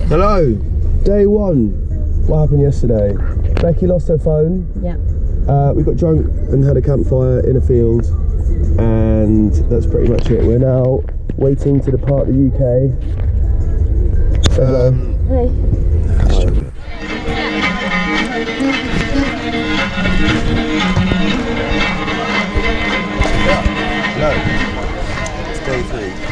Hello, day one. What happened yesterday? Becky lost her phone. Yeah. We got drunk and had a campfire in a field, and that's pretty much it. We're now waiting to depart the UK. Say hello. Hey. Hello. It's day 3.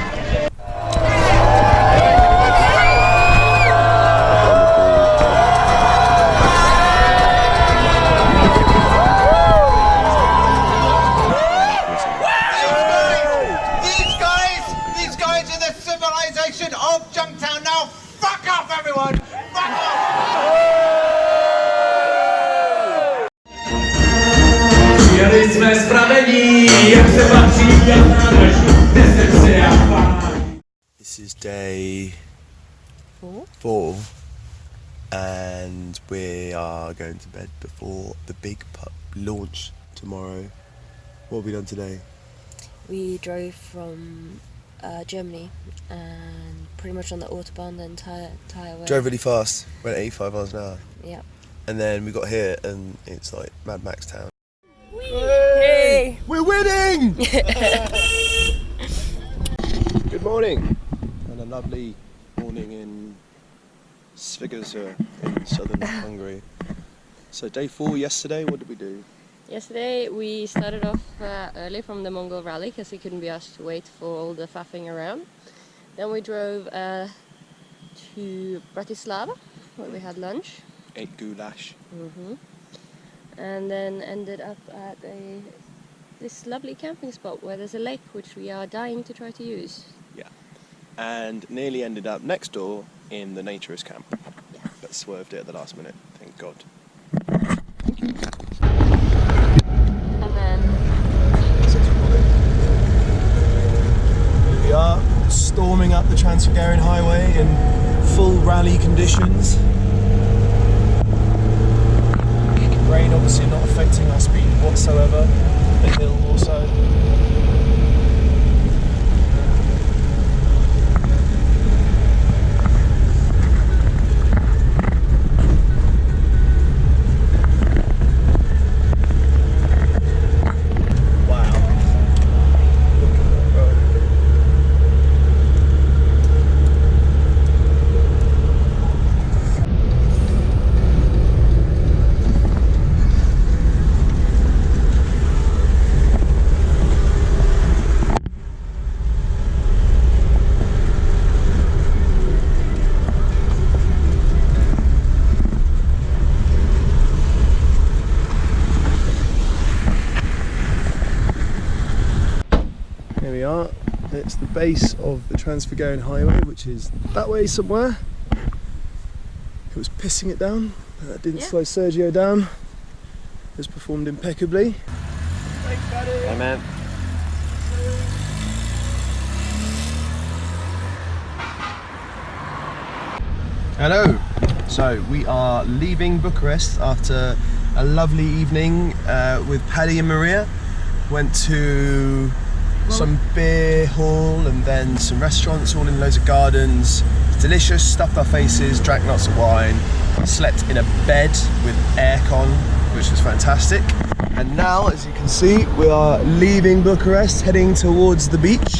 This is day 4 and we are going to bed before the big pup launch tomorrow. What have we done today? We drove from Germany and pretty much on the Autobahn the entire way. Drove really fast, went 85 miles an hour. Yeah. And then we got here and it's like Mad Max town. Hey! We're winning! Good morning. And a lovely morning in Svigasur in southern Hungary. So day 4 yesterday, what did we do? Yesterday we started off early from the Mongol rally because we couldn't be asked to wait for all the faffing around. Then we drove to Bratislava where we had lunch. Ate goulash. And then ended up at this lovely camping spot where there's a lake which we are dying to try to use. Yeah. And nearly ended up next door in the naturist camp. Yes. But swerved it at the last minute, thank God. And then Here we are, storming up the Trans-Hungarian Highway in full rally conditions. Rain obviously not affecting our speed whatsoever. The hill also. Here we are, it's the base of the Trans-Hungarian Highway, which is that way somewhere. It was pissing it down, that didn't slow Sergio down. Has performed impeccably. Thanks, buddy. Hey, man. Hello. So we are leaving Bucharest after a lovely evening with Paddy and Maria. Went to some beer hall and then some restaurants, all in loads of gardens. Delicious, stuffed our faces, drank lots of wine, slept in a bed with aircon, which was fantastic. And now, as you can see, we are leaving Bucharest, heading towards the beach.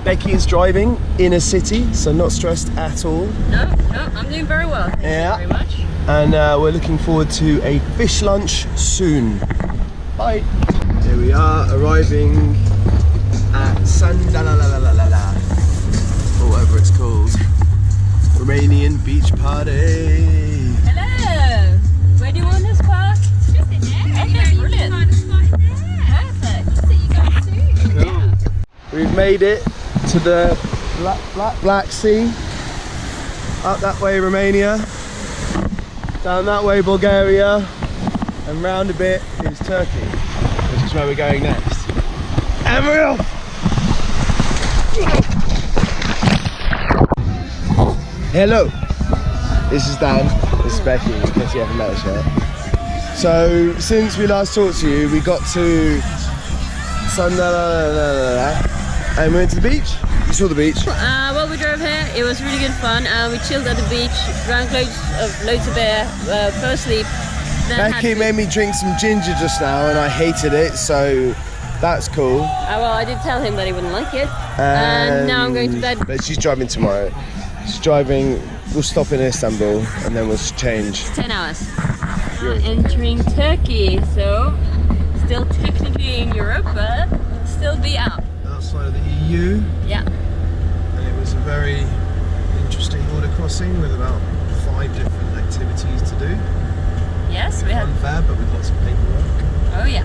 Becky is driving in a city, so not stressed at all. No, I'm doing very well. Thank you very much. And we're looking forward to a fish lunch soon. Bye. Here we are, arriving at Sandalalala, or whatever it's called. Romanian beach party. Hello! Where do you want this park? Just in there. Okay, brilliant. Perfect. See you guys soon. Cool. Yeah. We've made it to the Black Sea. Up that way Romania, down that way Bulgaria, and round a bit is Turkey, which is where we're going next. And we're off! Hello, this is Dan, this is Becky, in case you haven't met us yet. So, since we last talked to you, we got to Sandala and we went to the beach. You saw the beach? Well, we drove here. It was really good fun. We chilled at the beach, drank loads of beer, fell asleep. Then Becky made me drink some ginger just now and I hated it, so that's cool. Well, I did tell him that he wouldn't like it. And now I'm going to bed. But she's driving tomorrow. She's driving, we'll stop in Istanbul and then we'll change. 10 hours. Entering Turkey, so still technically in Europe, but still be out. Outside of the EU. Yeah. And it was a very interesting border crossing with about 5 different activities to do. Yes, we had. Unfair, but with lots of paperwork. Oh yeah.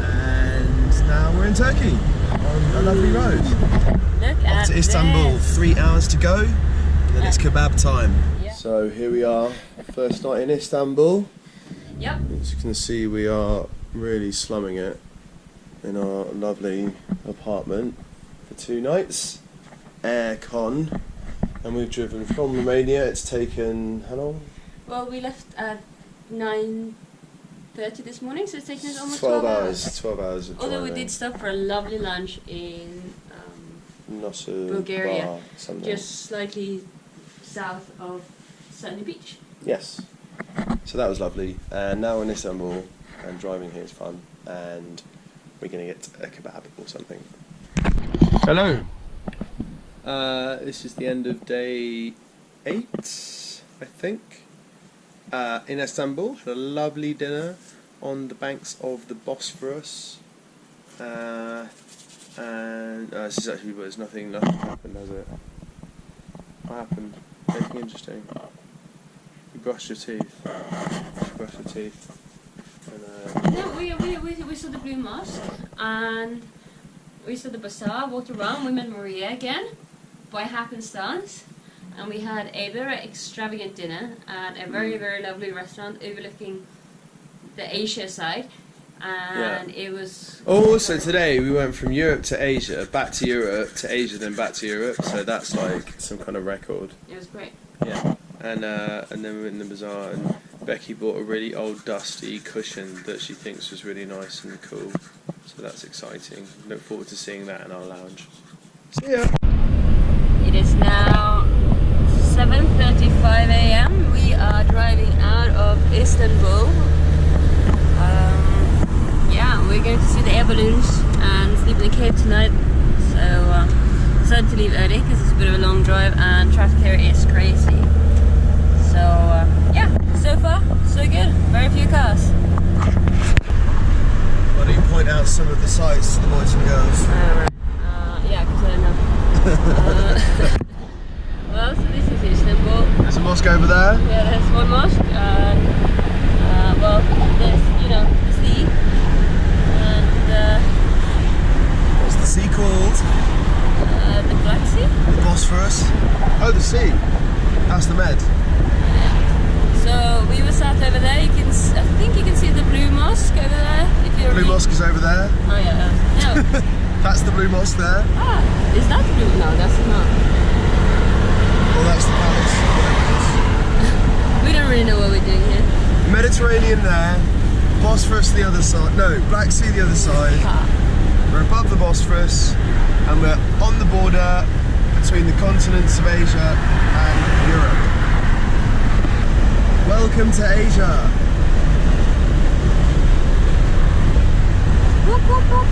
And now we're in Turkey on a lovely road. Look at Off to Istanbul, this. 3 hours to go, and then it's kebab time. Yeah. So here we are, first night in Istanbul. Yep. As you can see, we are really slumming it in our lovely apartment for 2 nights. Aircon, and we've driven from Romania. It's taken how long? Well, we left at 9:30 this morning, so it's taken us almost 12 12 hours. 12 hours of Although we driving. did stop for a lovely lunch in Bulgaria, Bar, something. just slightly south of Sunny Beach. Yes. So that was lovely. And now in Istanbul, and driving here is fun. And we're going to get a kebab or something. Hello. This is the end of day 8, I think. In Istanbul, had a lovely dinner on the banks of the Bosphorus. And this is actually, but nothing happened, has it? What happened? Anything interesting? You brushed your teeth. You brushed your teeth. And, No, we saw the Blue Mosque and we saw the bazaar, walked around, we met Maria again by happenstance, and we had a very extravagant dinner at a very, very lovely restaurant overlooking the Asia side, and it was... Also today we went from Europe to Asia, back to Europe, to Asia, then back to Europe, so that's like some kind of record. It was great. Yeah, and then we went in the bazaar and Becky bought a really old dusty cushion that she thinks was really nice and cool, so that's exciting. Look forward to seeing that in our lounge. See ya! It is now 7:35 a.m. We are driving out of Istanbul. Yeah, we're going to see the air balloons and sleep in the cave tonight. So decided to leave early because it's a bit of a long drive and traffic here is crazy. So yeah, so far so good. Very few cars. Why don't you point out some of the sights to the boys and girls? Yeah, because I don't know. Well, so this is Istanbul. There's a mosque over there. Yeah, there's one mosque, and well, there's, you know, the sea, and What's the sea called? the Black Sea. The Bosphorus. Oh, the sea. That's the Med. So we were sat over there. You can, I think you can see the Blue Mosque over there. If you're Blue Mosque is over there. Oh yeah, no. That's the Blue Mosque there. Ah, is that the Blue? No, that's not. Well, that's the palace. We don't really know what we're doing here. Mediterranean there. Bosphorus the other side. No, Black Sea the other side. Ah. We're above the Bosphorus and we're on the border between the continents of Asia and Europe. Welcome to Asia. Whoop, whoop, whoop.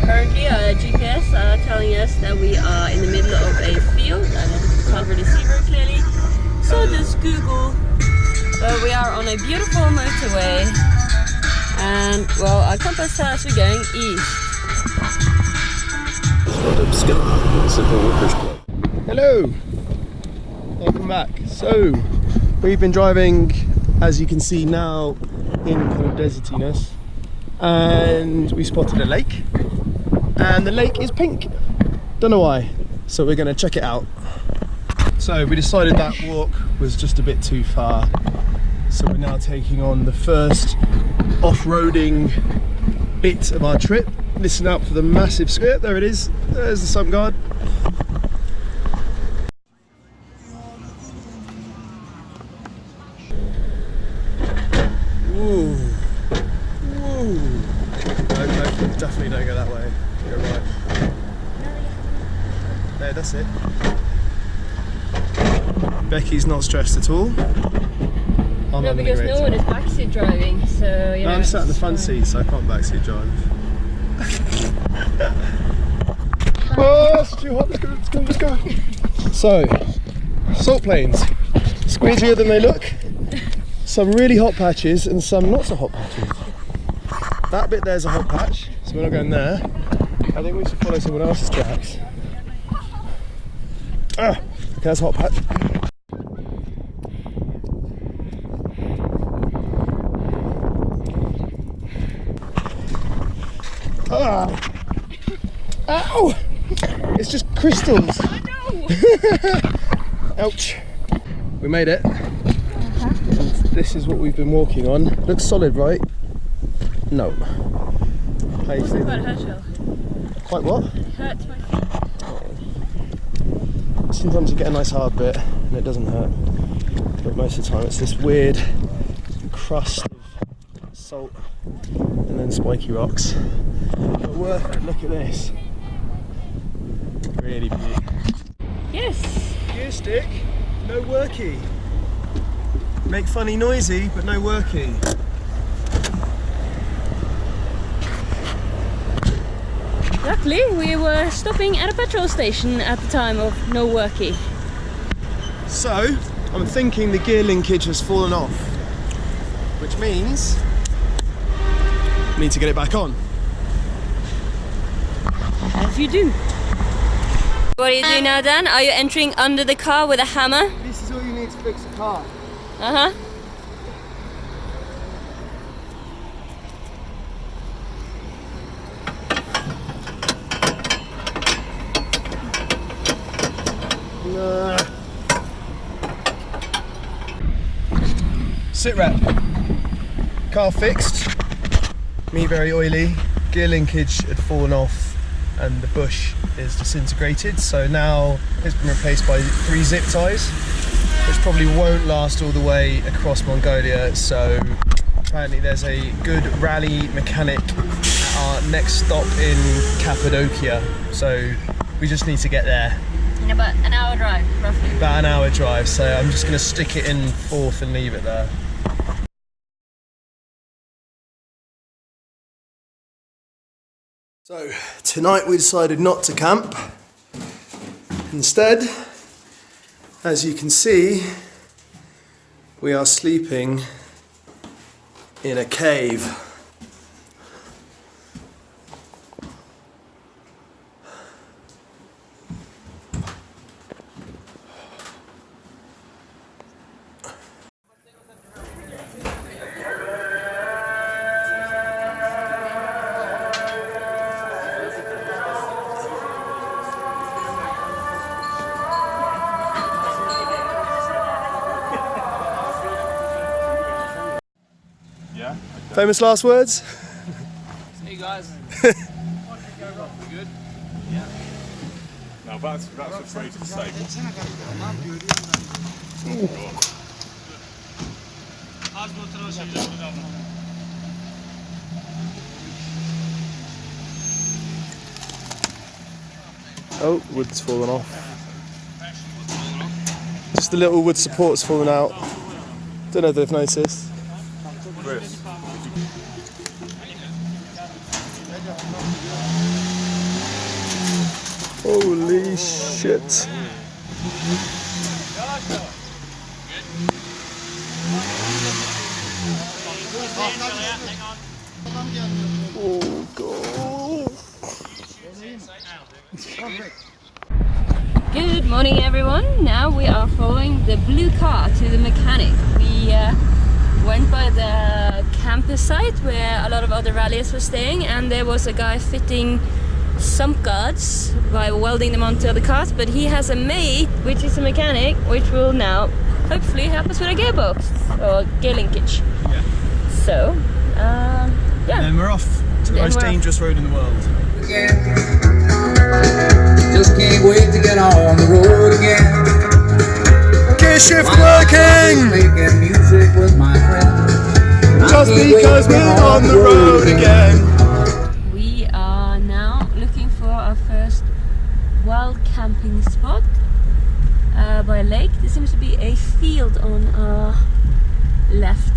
Currently, GPS are telling us that we are in the middle of a field and we can't really see very clearly. So just Google. But we are on a beautiful motorway, and well, our compass tells us we're going east. Hello. Welcome back. So, we've been driving, as you can see now, in kind of desertiness, and we spotted a lake, and the lake is pink. Don't know why, so we're going to check it out. So we decided that walk was just a bit too far, so we're now taking on the first off-roading bit of our trip. Listen out for the massive script. There it is. There's the sun guard. Whoa. No, definitely don't go that way. Go Yeah, that's it. Becky's not stressed at all. No, because no one is backseat driving, so you know. I'm sat in the front seat, so I can't backseat drive. Oh, it's too hot. Let's go. So, salt plains. Squeezier than they look. Some really hot patches and some not so hot patches. That bit there's a hot patch, so we're not going there. I think we should follow someone else's tracks. Okay, that's a hot patch. Ow! It's just crystals. Ouch. We made it. This is what we've been walking on. Looks solid, right? No. How you feeling? Quite hurt. Quite what? Hurts my feet. Sometimes you get a nice hard bit and it doesn't hurt. But most of the time it's this weird crust of salt and then spiky rocks. But worth it. Look at this. Really big. Yes. Gear stick, no worky. Make funny noisy, but no worky. Luckily, we were stopping at a petrol station at the time of no worky. So, I'm thinking the gear linkage has fallen off, which means I need to get it back on. As you do. What are you doing now, Dan? Are you entering under the car with a hammer? This is all you need to fix a car. Uh-huh. Sit rep. Car fixed. Me very oily. Gear linkage had fallen off and the bush is disintegrated, so now it's been replaced by 3 zip ties, which probably won't last all the way across Mongolia. So apparently there's a good rally mechanic at our next stop in Cappadocia, so we just need to get there. In about an hour drive, roughly. About an hour drive, so I'm just going to stick it in fourth and leave it there. So tonight we decided not to camp. Instead, as you can see, we are sleeping in a cave. Famous last words? See you guys. Good? Yeah. Now that's a phrase to say. Oh, wood's fallen off. Just the little wood support's fallen out. Don't know if they've noticed. Chris. Holy shit. Oh god. Good morning, everyone. Now we are following the blue car to the mechanic. We went by the campus site where a lot of other rallies were staying, and there was a guy fitting sump guards by welding them onto the cars, but he has a mate which is a mechanic, which will now hopefully help us with a gearbox or gear linkage. Yeah. So yeah, And we're off to the most dangerous road in the world. Just can't wait to get on the road again. Gear shift working! Making music with my friends. Just because we're on the road again. we are now looking for our first wild cat camping spot by a lake. There seems to be a field on our left,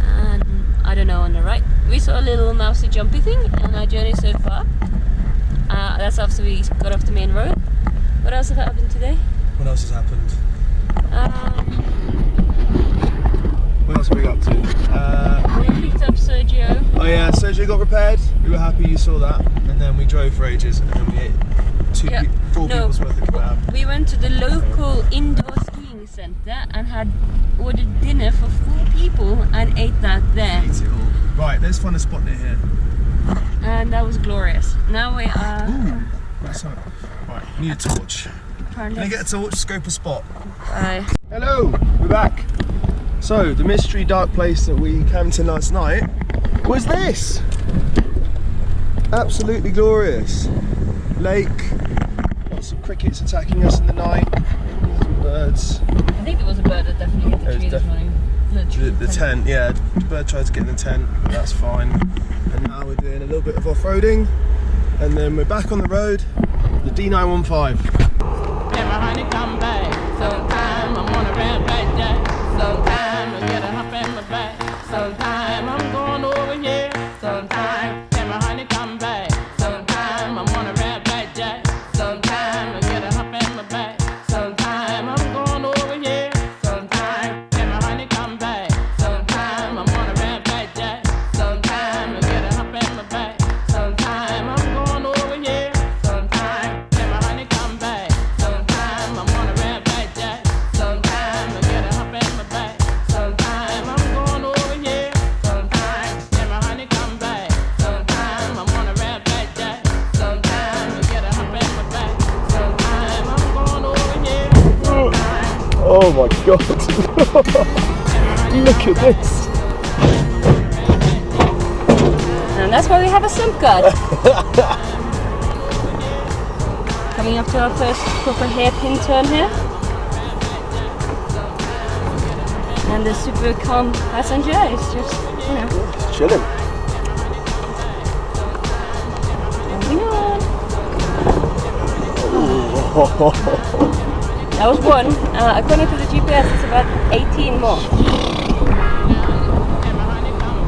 and I don't know on the right. We saw a little mousy jumpy thing on our journey so far. That's after we got off the main road. What else has happened today? What else has happened? What else have we got up to? We picked up Sergio. Oh yeah, Sergio got repaired. We were happy you saw that. And then we drove for ages and then we ate four people's worth of kebab. We went to the local indoor skiing center and had ordered dinner for 4 people and ate that there. Eat it all. Right, let's find a spot near here. And that was glorious. Now we are... Ooh, that's right. Right, need a torch. Can I get a torch? Scope a spot. Bye. Hello, we're back. So, the mystery dark place that we camped in last night was this. Absolutely glorious. Lake, lots of crickets attacking us in the night, some birds. I think there was a bird that definitely hit the tree this morning. The tent, yeah, the bird tried to get in the tent, but that's fine. And now we're doing a little bit of off-roading, and then we're back on the road, the D915. Honey, come back. Sometime I'm on a rampage jack. Sometime I get a hump in my back. Sometime I'm going over here. Sometime, honey, come back. Sometime I'm on a rampage jack. Sometime I get a hump in my back. Sometime I'm going over here. Sometime, honey, come back. Sometime I'm on a rampage jack. Sometime I get a hump in my back. Sometime I'm going over here. Sometime, honey, come back. Sometime I'm on a rampage jack. Sometime I get a hump in my back. Sometime I'm going over here. Sometime, honey, come back. Sometime I'm on a rampage jack. Sometime I get a hump in my back. Sometime I'm going over here. Oh my god! Look at this! And that's why we have a sump guard. Coming up to our first proper hairpin turn here. And the super calm passenger is just, you know, Chilling. moving on. That was one. According to the GPS, it's about 18 more.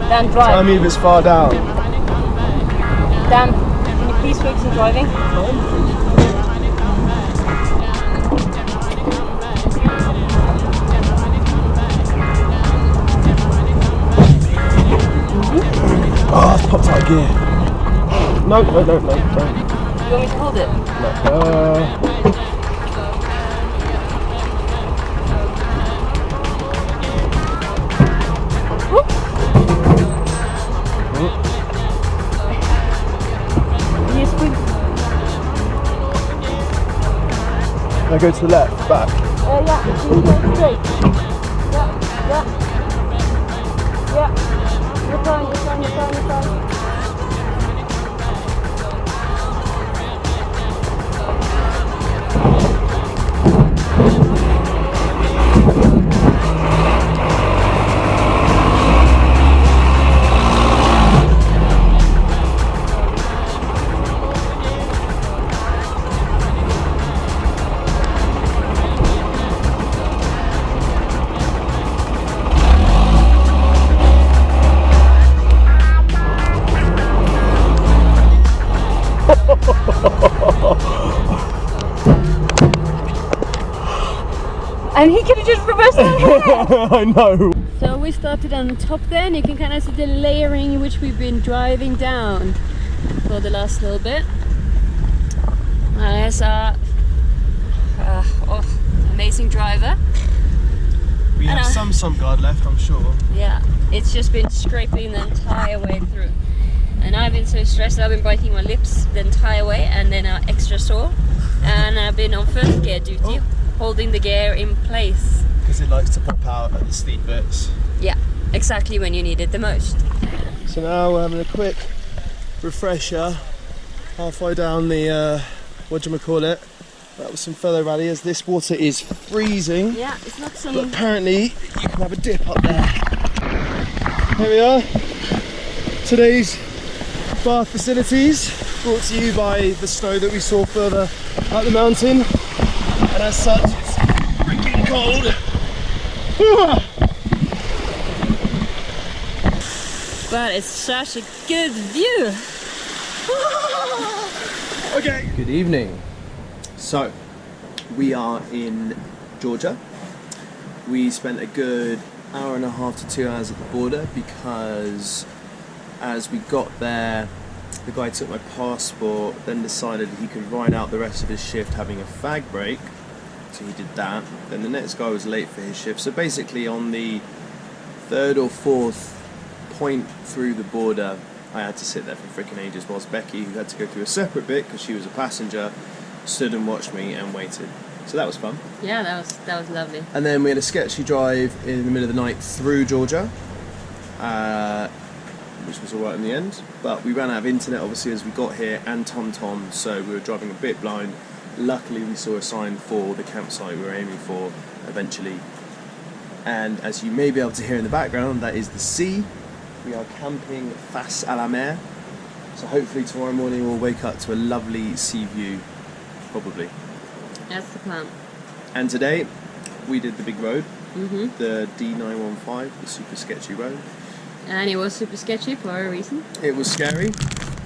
Dan, drive. Tell me if it's far down. Dan, can you please focus on driving? Oh, it's popped out of gear. No. You want me to hold it? Yes, please. I go to the left, back. Yeah, you go straight. Yeah. You're fine. And he could have just reversed it. I know. So we started on the top there, and you can kind of see the layering in which we've been driving down for the last little bit. There's our amazing driver. We have some sump guard left, I'm sure. Yeah, it's just been scraping the entire way through. And I've been so stressed, I've been biting my lips the entire way, and then extra sore. And I've been on first gear duty, holding the gear in place. Because it likes to pop out at the steep bits. Yeah, exactly when you need it the most. So now we're having a quick refresher halfway down the, whatchamacallit. That was some fellow ralliers. This water is freezing. Yeah, it's not some... But apparently you can have a dip up there. Here we are. Today's bath facilities. brought to you by the snow that we saw further up the mountain, and as such it's freaking cold. But it's such a good view. Okay. Good evening. So, we are in Georgia. We spent a good hour and a half to 2 hours at the border because as we got there, the guy took my passport, then decided he could ride out the rest of his shift having a fag break. So he did that. Then the next guy was late for his shift. So basically on the third or fourth point through the border, I had to sit there for freaking ages whilst Becky, who had to go through a separate bit because she was a passenger, stood and watched me and waited. So that was fun. Yeah, that was lovely. And then we had a sketchy drive in the middle of the night through Georgia, which was alright in the end. But we ran out of internet obviously as we got here, and TomTom, so we were driving a bit blind. Luckily we saw a sign for the campsite we were aiming for eventually. And as you may be able to hear in the background, that is the sea. We are camping face à la mer. So hopefully tomorrow morning we'll wake up to a lovely sea view, probably. That's the plan. And today we did the big road, the D915, the super sketchy road. And it was super sketchy for a reason. It was scary.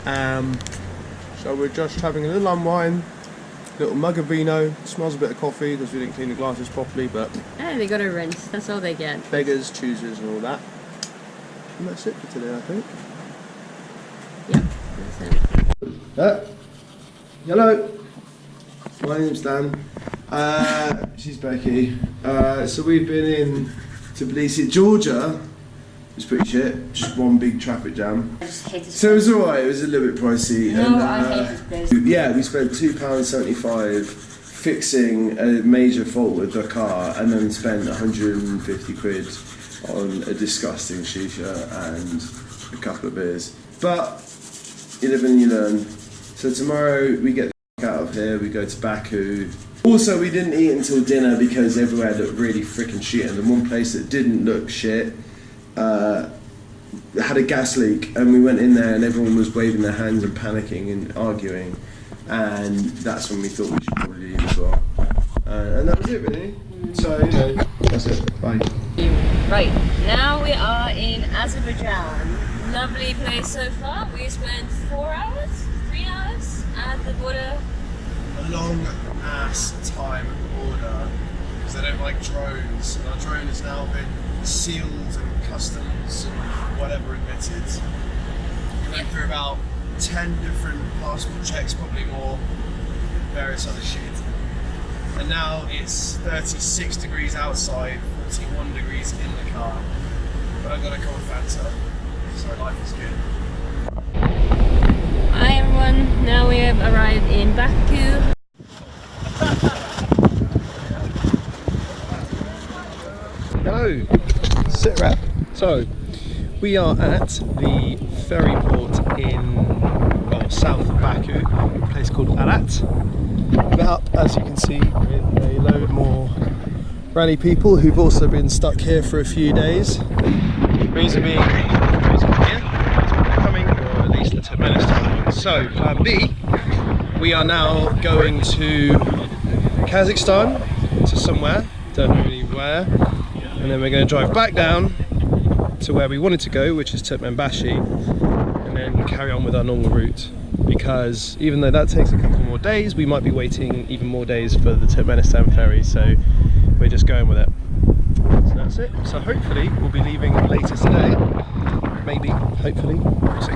So we're just having a little unwind, little mug of vino. Smells a bit of coffee because we didn't clean the glasses properly, but They got a rinse, that's all they get. beggars, choosers and all that. And that's it for today, I think. Yep, that's it. Hello. My name's Dan. She's Becky. So we've been in Tbilisi, Georgia. It was pretty shit. Just one big traffic jam. I just hate this. So it was alright. It was a little bit pricey. No, and, I hate this place. Yeah, we spent £2.75 fixing a major fault with the car, and then spent 150 quid on a disgusting shisha and a couple of beers. But you live and you learn. So tomorrow we get the out of here, we go to Baku. Also, we didn't eat until dinner because everywhere looked really freaking shit, and the one place that didn't look shit had a gas leak, and we went in there and everyone was waving their hands and panicking and arguing, and that's when we thought we should probably leave as well. And that was it really. So, you know, that's it. Bye. Right, now we are in Azerbaijan. Lovely place so far. We spent 3 hours at the border. A long ass time at the border because they don't like drones, and our drone has now been sealed and customs and whatever admitted. We went through about 10 different passport checks, probably more, various other shit. And now it's 36 degrees outside, 41 degrees in the car. But I've got a cold Fanta, so life is good. Hi everyone, now we have arrived in Baku. Hello, sit rep. So, we are at the ferry port in south of Baku, a place called Arat. But as you can see, with a load more rally people who've also been stuck here for a few days. Reason being, here, coming, or at least the Turkmenistan. So, plan B, we are now going to Kazakhstan, to somewhere, don't know really where, and then we're going to drive back down to where we wanted to go, which is Turkmenbashi, and then carry on with our normal route. Because even though that takes a couple more days, we might be waiting even more days for the Turkmenistan ferry, so we're just going with it. So that's it. So hopefully we'll be leaving later today. Maybe, hopefully, we'll see.